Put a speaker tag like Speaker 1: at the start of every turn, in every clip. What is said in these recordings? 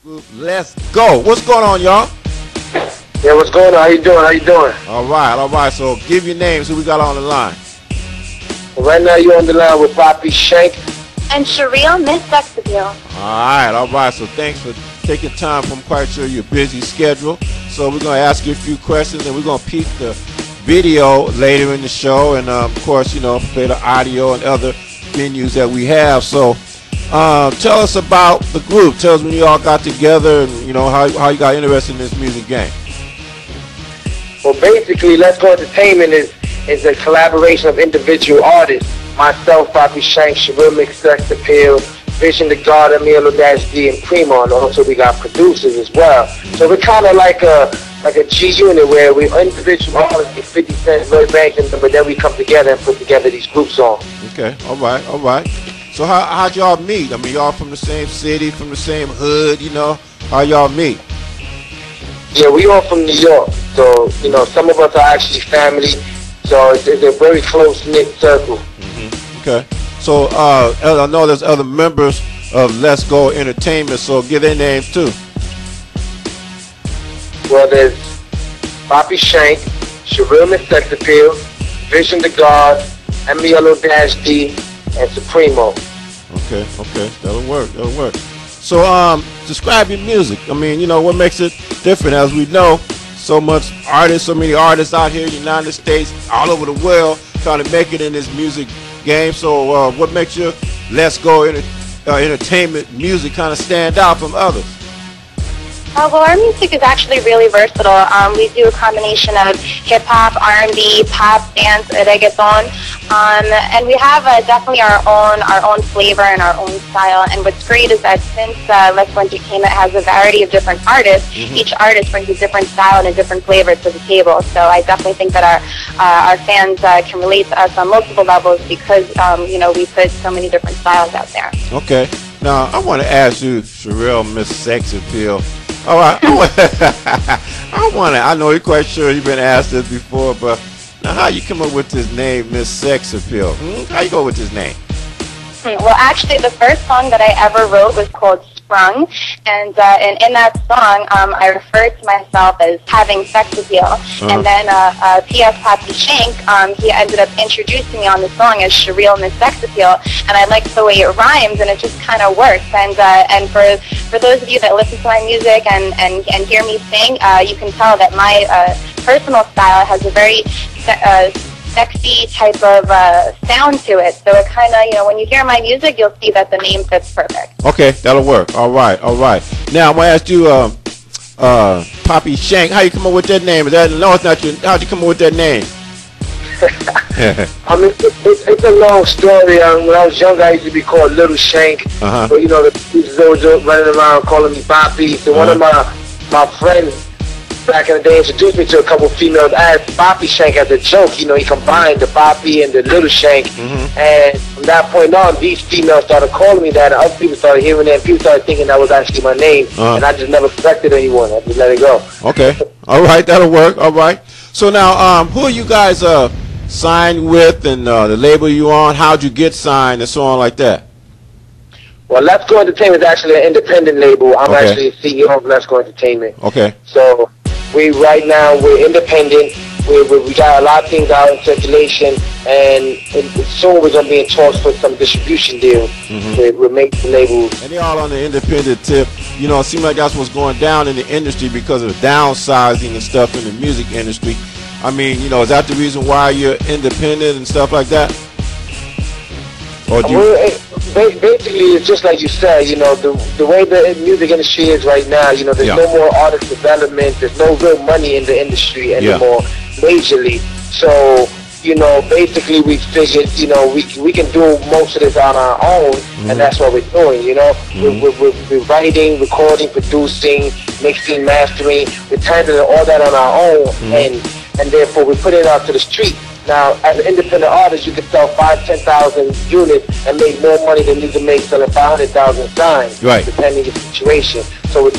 Speaker 1: group Let's Go. What's going on, y'all?
Speaker 2: Yeah, what's going on? How you doing? How you doing?
Speaker 1: All right. So give your names. Who we got on the line?
Speaker 2: Well, right now you're on the line with Papi Shank
Speaker 3: and CheRyl, l.e.s.g.o.
Speaker 1: All right. So thanks for taking time from quite sure your busy schedule. So we're going to ask you a few questions, and we're going to peek the video later in the show, and of course, play the audio and other menus that we have. So tell us about the group. Tell us when you all got together, and how you got interested in this music game.
Speaker 2: Well, basically, l.e.s.g.o Entertainment is a collaboration of individual artists. Myself, Papi Shank, CheRyl, l.e.s.g.o, Vision the God, l.e.s.g.o, and Primo, and also we got producers as well. So we're kind of like a G unit where we individual artists get 50 cents, Lloyd Banks, but then we come together and put together these group songs.
Speaker 1: Okay, all right. So how'd y'all meet? I mean, y'all from the same city, from the same hood, How y'all meet?
Speaker 2: Yeah, we all from New York, so some of us are actually family, so it's a very close-knit circle.
Speaker 1: Okay, so I know there's other members of l.e.s.g.o Entertainment, so give their names too.
Speaker 2: Well, there's Papi Shank, CheRyl, l.e.s.g.o, Vision the God, l.e.s.g.o, and Supremo.
Speaker 1: Okay, that'll work. So describe your music. I mean, what makes it different? As we know, so many artists out here in the United States, all over the world, trying to make it in this music game. So what makes your l.e.s.g.o Entertainment music kind of stand out from others?
Speaker 3: Well, our music is actually really versatile. We do a combination of hip-hop, R&B, pop, dance, reggaeton, and we have definitely our own flavor and our own style. And what's great is that since l.e.s.g.o Entertainment has a variety of different artists, each artist brings a different style and a different flavor to the table. So I definitely think that our fans can relate to us on multiple levels because we put so many different styles out there.
Speaker 1: Okay. Now I want to ask you, CheRyl, Miss Sex Appeal. All right, I know you're quite sure you've been asked this before, but now how you come up with this name, Miss Sex Appeal? How you go with this name?
Speaker 3: Well, actually, the first song that I ever wrote was called Sprung, and in that song, I referred to myself as having sex appeal. And then P.S. Papi Shank, he ended up introducing me on the song as CheRyl, Miss Sex Appeal, and I liked the way it rhymes, and it just kind of works. And for those of you that listen to my music and hear me sing, you can tell that my personal style has a very sexy type of sound to it. So it kind of, when you hear my music, you'll see that the name fits perfect.
Speaker 1: Okay, that'll work. All right. Now I'm gonna ask you, Papi Shank, how you come up with that name? It's not your. How'd you come up with that name?
Speaker 2: I mean, it's a long story. When I was younger, I used to be called Little Shank. But the people always running around calling me Papi. So one of my friends back in the day introduced me to a couple of females as Papi Shank as a joke. He combined the Papi and the Little Shank. And from that point on, these females started calling me that, and other people started hearing it, and people started thinking that was actually my name. And I just never corrected anyone. I just let it go.
Speaker 1: Okay. All right, that'll work. All right. So now, who are you guys signed with, and the label you on? How'd you get signed, and so on like that?
Speaker 2: Well, l.e.s.g.o Entertainment is actually an independent label. I'm actually the CEO of l.e.s.g.o Entertainment.
Speaker 1: Okay.
Speaker 2: So right now we're independent. We got a lot of things out in circulation, and soon we're gonna be in talks for some distribution deals. We're making labels.
Speaker 1: And they're all on the independent tip. It seems like that's what's going down in the industry because of the downsizing and stuff in the music industry. I mean, is that the reason why you're independent and stuff like that? Or do you...
Speaker 2: Basically, it's just like you said, the way the music industry is right now, there's no more artist development, there's no real money in the industry anymore, majorly. So, basically we figured, we can do most of this on our own, and that's what we're doing, We're writing, recording, producing, mixing, mastering, we're handling all that on our own, and therefore we put it out to the street. Now, as an independent artist, you can sell 5,000-10,000 units and make more money than you can make selling 500,000 signs, depending on the situation. So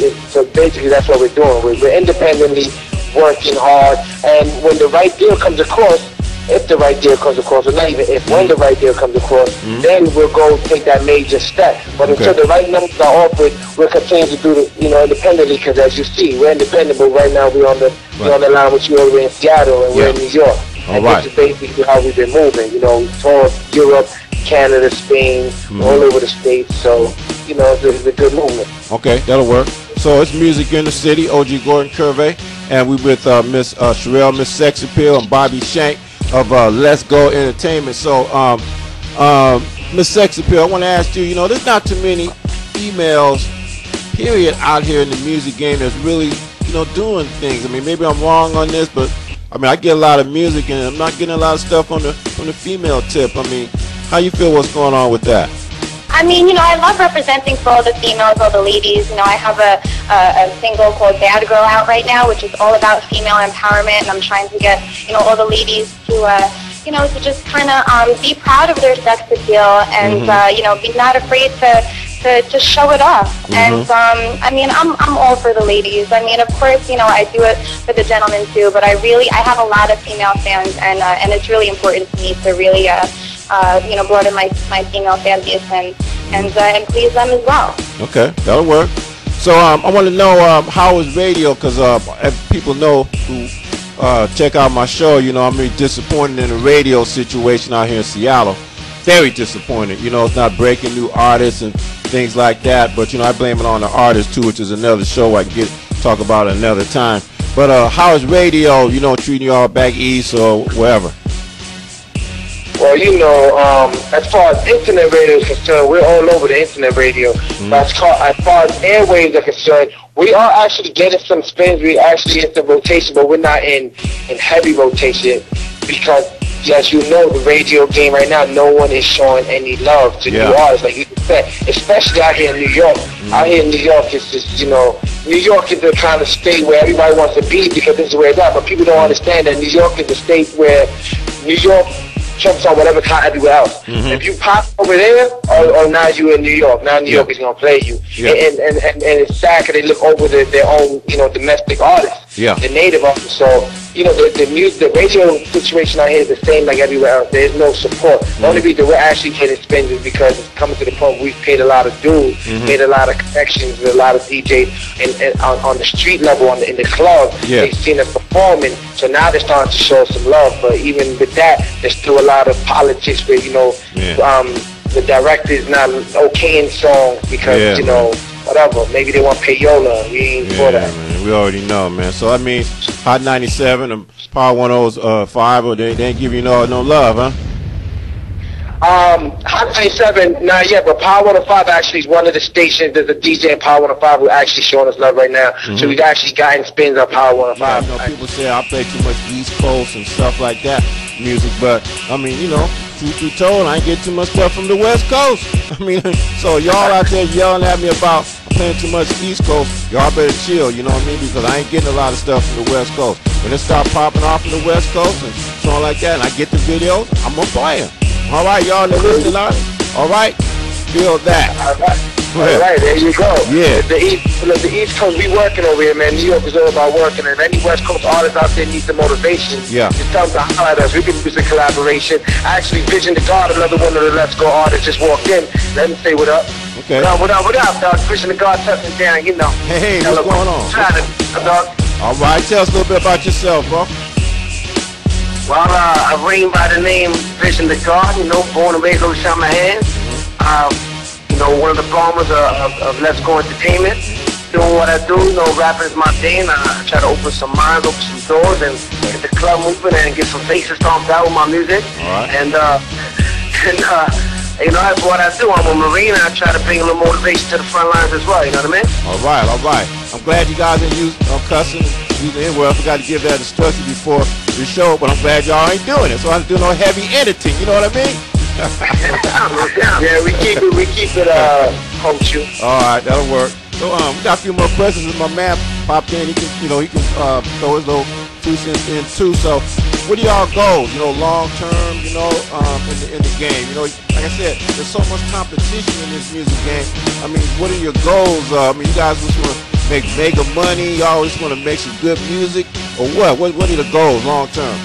Speaker 2: basically, that's what we're doing. We're independently working hard, and when the right deal comes across, if the right deal comes across, or not even if, when the right deal comes across, then we'll go take that major step. But until the right numbers are offered, we'll continue to do it, independently, because as you see, we're independent, but right now we're on the line with you over in Seattle, and we're in New York. This is basically how we've been moving, towards Europe, Canada, Spain, all over the States. So, it's a good movement.
Speaker 1: Okay, that'll work. So it's Music in the City, OG Gordon Curvey, and we with Miss CheRyl, Miss Sex Appeal, and Papi Shank of l.e.s.g.o Entertainment. So, Miss Sex Appeal, I want to ask you, there's not too many females, period, out here in the music game that's really, doing things. I mean, maybe I'm wrong on this, but I get a lot of music, and I'm not getting a lot of stuff from the female tip. I mean, how you feel? What's going on with that?
Speaker 3: I mean, I love representing for all the females, all the ladies. I have a single called Bad Girl out right now, which is all about female empowerment, and I'm trying to get, all the ladies to, to just kind of be proud of their sex appeal and, be not afraid to show it off. And, I'm all for the ladies. I mean, of course, I do it for the gentlemen too, but I have a lot of female fans, and it's really important to me to really, broaden my female fan base and please them as well.
Speaker 1: Okay, that'll work. So I want to know how is radio, because if people know who check out my show, I'm really disappointed in the radio situation out here in Seattle. Very disappointed. It's not breaking new artists and things like that. But I blame it on the artists too, which is another show I can talk about another time. But how is radio, treating y'all back east or wherever?
Speaker 2: Well, as far as internet radio is concerned, we're all over the internet radio. But as far as airwaves are concerned, we are actually getting some spins. We actually in some rotation, but we're not in heavy rotation because, as you know, the radio game right now, no one is showing any love to new artists, like you said, especially out here in New York. Out here in New York, it's just, New York is the kind of state where everybody wants to be because this is where it's at, but people don't understand that New York is the state where New York jumps on whatever kind everywhere else. If you pop over there, or now you're in New York, now New York is going to play you. And it's sad because they look over their own, domestic artists, the native artists. So, the radio situation out here is the same like everywhere else. There's no support. The only reason we're actually getting spins is because it's coming to the point where we've paid a lot of dues, made a lot of connections with a lot of DJs, and on the street level, in the club, they've seen us performing. So now they're starting to show some love. But even with that, there's still a lot of politics where, the director's not okaying songs because, whatever. Maybe they want payola. We ain't for that.
Speaker 1: Man, we already know, man. So, Hot 97 and Power 105, or they ain't giving you no love, huh?
Speaker 2: Hot 97, not yet, but Power 105 actually is one of the stations. There's a DJ in Power 105 who's actually showing us love right now. So we've actually gotten spins on Power 105.
Speaker 1: People say I play too much East Coast and stuff like that music, but truth be told, I ain't get too much stuff from the West Coast. So y'all out there yelling at me about playing too much East Coast, y'all better chill, because I ain't getting a lot of stuff from the West Coast. When it start popping off from the West Coast and something like that, and I get the videos, I'm gonna play them. All right, y'all that listening out, all right, feel that.
Speaker 2: All right, there you go.
Speaker 1: Yeah.
Speaker 2: The East Coast, we working over here, man. New York is all about working, and any West Coast artists out there need some motivation. Just tell them to holler at us. We can use a collaboration. Actually, Vision the God, another one of the l.e.s.g.o artists, just walked in. Let me say what up.
Speaker 1: Okay.
Speaker 2: What up, dog? Vision the God touching down,
Speaker 1: Hey, what's going on?
Speaker 2: Dog.
Speaker 1: All right, tell us a little bit about yourself, bro.
Speaker 2: Well, I reign by the name Vision the God, born and raised over Shamahan. One of the farmers of l.e.s.g.o Entertainment. Doing what I do, rapping is my thing. I try to open some minds, open some doors, and get the club moving and get some faces stomped out with my music.
Speaker 1: All right.
Speaker 2: And that's what I do. I'm a Marine, and I try to bring a little motivation to the front lines as well, you know what I mean?
Speaker 1: All right. I'm glad you guys didn't use cussing, using the N-word. I forgot to give that instruction before the show, but I'm glad y'all ain't doing it. So I don't do no heavy editing, you know what I mean?
Speaker 2: Yeah, we keep it punctual.
Speaker 1: All right, that'll work. So we got a few more questions. My man popped in. He can throw his little 2 cents in too. So what are y'all goals? Long term. In the game. Like I said, there's so much competition in this music game. What are your goals? You guys just want to make mega money. Y'all always want to make some good music, or what? What are the goals long term?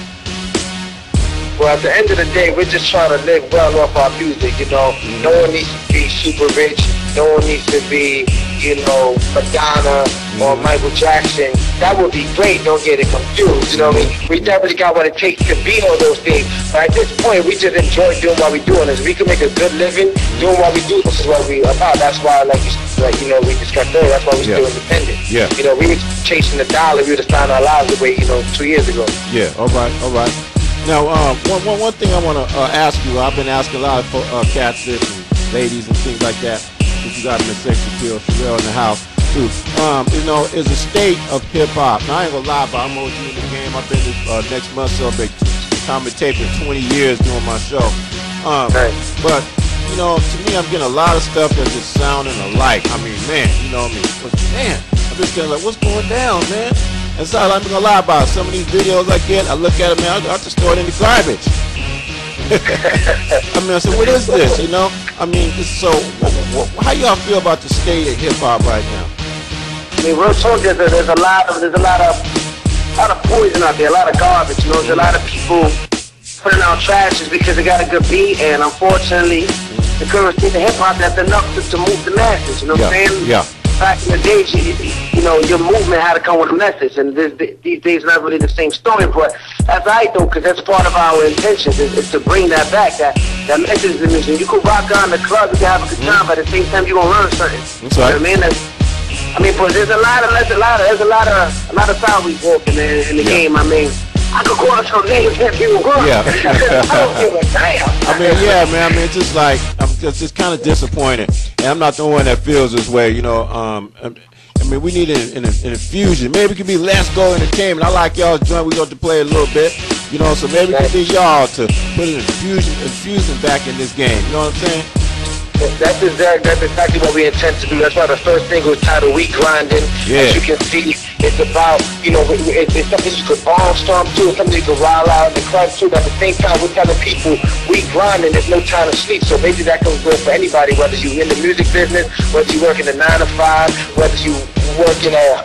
Speaker 2: Well, at the end of the day, we're just trying to live well off our music, you know. No one needs to be super rich. No one needs to be, you know, Madonna or Michael Jackson. That would be great, don't get it confused, you know what I mean? We definitely got what it takes to be all those things. But at this point, we just enjoy doing what we're doing. If we can make a good living doing what we do, this is what we're about. That's why, like you know, we discussed earlier, that's why we're still independent. Yeah. You know, we were chasing the dollar, we would have started our lives away, you know, 2 years ago.
Speaker 1: Yeah, all right. Now, one thing I want to ask you, I've been asking a lot of cats this and ladies and things like that, if you got in the sex appeal, CheRyl in the house, too. You know, is a state of hip-hop. Now, I ain't gonna lie, but I'm OG in the game. I've been next month celebrate time and taping 20 years doing my show. But, you know, to me, I'm getting a lot of stuff that's just sounding alike. I mean, man, you know what I mean? Man, I'm just getting like, what's going down, man? And so I'm not gonna lie about it. Some of these videos I get, I look at them, man, I just throw it in the garbage. I mean, I said, what is this, you know? I mean, so, how y'all feel about the state of hip-hop right now?
Speaker 2: I mean, real talk, there's a lot of poison out there, a lot of garbage, you know. There's a lot of people putting out trash just because they got a good beat, and unfortunately, the current state of hip-hop, that's enough to move the masses, you know what I'm saying?
Speaker 1: Yeah.
Speaker 2: Back in the days, you know, your movement had to come with a message, and these days not really the same story, but that's right though, because that's part of our intentions, is to bring that back, that message to the music. You can rock on the club, you can have a good time, but at the same time, you're gonna learn something.
Speaker 1: That's right.
Speaker 2: You know what I mean? But there's a lot of sideways walking in the game. I mean, I could call some names if you want.
Speaker 1: Yeah.
Speaker 2: I don't give a damn.
Speaker 1: I mean, yeah, man. I mean, it's just like I'm just kind of disappointed, and I'm not the one that feels this way. You know, I mean, we need an infusion. Maybe it could be l.e.s.g.o Entertainment. I like y'all's joint. We got to play a little bit. You know, so maybe it could be y'all to put an infusion back in this game. You know what I'm saying?
Speaker 2: That's exactly what we intend to do. That's why the first single is titled We Grinding.
Speaker 1: Yeah.
Speaker 2: As you can see, it's about, you know, it's something you could barnstorm to, it's something you could rile out in the club to, but at the same time, we're telling people we grinding, there's no time to sleep. So maybe that goes good for anybody, whether you're in the music business, whether you work in the 9 to 5, whether you working at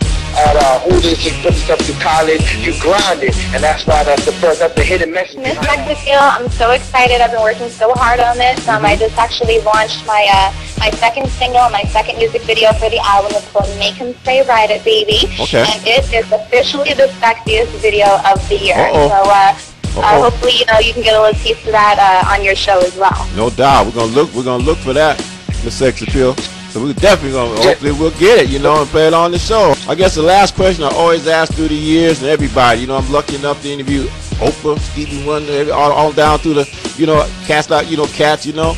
Speaker 2: Hooters, you put yourself through college, you grinding, and that's why that's the hidden message.
Speaker 3: Miss Mexico, I'm so excited. I've been working so hard on this. I just actually launched my second single, my second music video for the album. It's called Make 'Em Say Ride It, Baby.
Speaker 1: Okay.
Speaker 3: And it is officially the sexiest video of the year. So hopefully, you know, you can get a little piece of that on your show as well.
Speaker 1: No doubt. We're gonna look for that, the sex appeal. So we're definitely gonna, hopefully we'll get it, you know, and play it on the show. I guess the last question I always ask through the years, and everybody, you know, I'm lucky enough to interview Oprah, Stevie Wonder, all down through the, you know, cats, you know,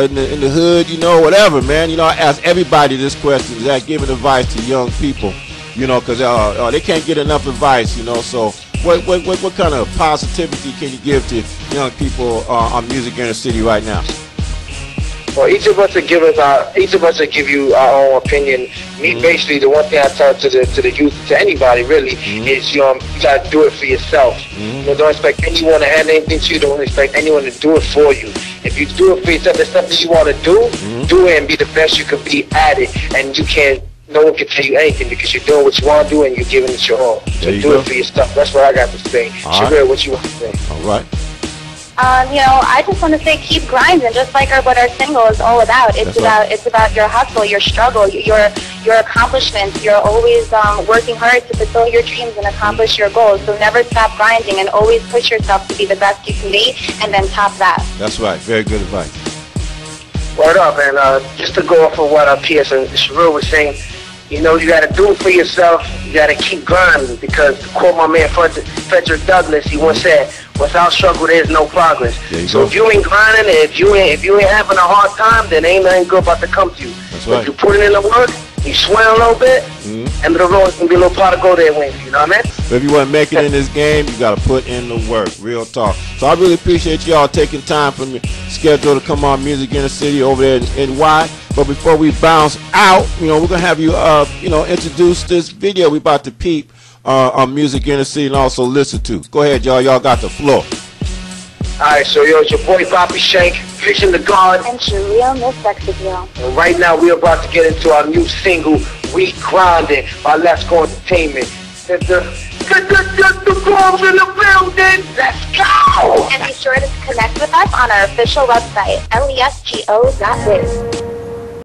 Speaker 1: in the hood, you know, whatever, man. You know, I ask everybody this question: is that giving advice to young people, you know, because they can't get enough advice, you know. So what kind of positivity can you give to young people on music in the city right now?
Speaker 2: Well, each of us will give you our own opinion. Me, basically, the one thing I tell to the youth, to anybody really, is you gotta do it for yourself. You know, don't expect anyone to hand anything to you. Don't expect anyone to do it for you. If you do it for yourself, there's something you want to do it and be the best you can be at it. And no one can tell you anything because you're doing what you want to do and you're giving it your all. So do it for yourself. That's what I got to say. CheRyl, what you want to say?
Speaker 1: All right.
Speaker 3: You know, I just want to say keep grinding, just like what our single is all about. It's about your hustle, your struggle, your accomplishments. You're always working hard to fulfill your dreams and accomplish your goals. So never stop grinding and always push yourself to be the best you can be, and then top that.
Speaker 1: That's right. Very good advice.
Speaker 2: Word up, and just to go off of what PS and CheRyl was saying, you know, you got to do it for yourself. You got to keep grinding because, to quote my man Frederick Douglass, he once said, "Without struggle, there's no progress." So if you ain't grinding, if you ain't having a hard time, then ain't nothing good about to come to you.
Speaker 1: That's right.
Speaker 2: If you put in the work, you sweat a little bit, and the road can be a little pot of gold there wins. You know what I mean?
Speaker 1: So if you want to make it in this game, you got to put in the work. Real talk. So I really appreciate y'all taking time from your schedule to come on Music in the City over there in NY. But before we bounce out, you know, we're gonna have you, you know, introduce this video we about to peep on Music in the City and also listen to. Go ahead, y'all. Y'all got the floor.
Speaker 2: Alright, so it's your boy Papi Shank, Fishing the God.
Speaker 3: And CheRyl, Miss Mexico.
Speaker 2: And right now we're about to get into our new single, We Grinding, by l.e.s.g.o Entertainment. The girls in the building. Let's go.
Speaker 3: And be sure to connect with us on our official website, l.e.s.g.o.biz.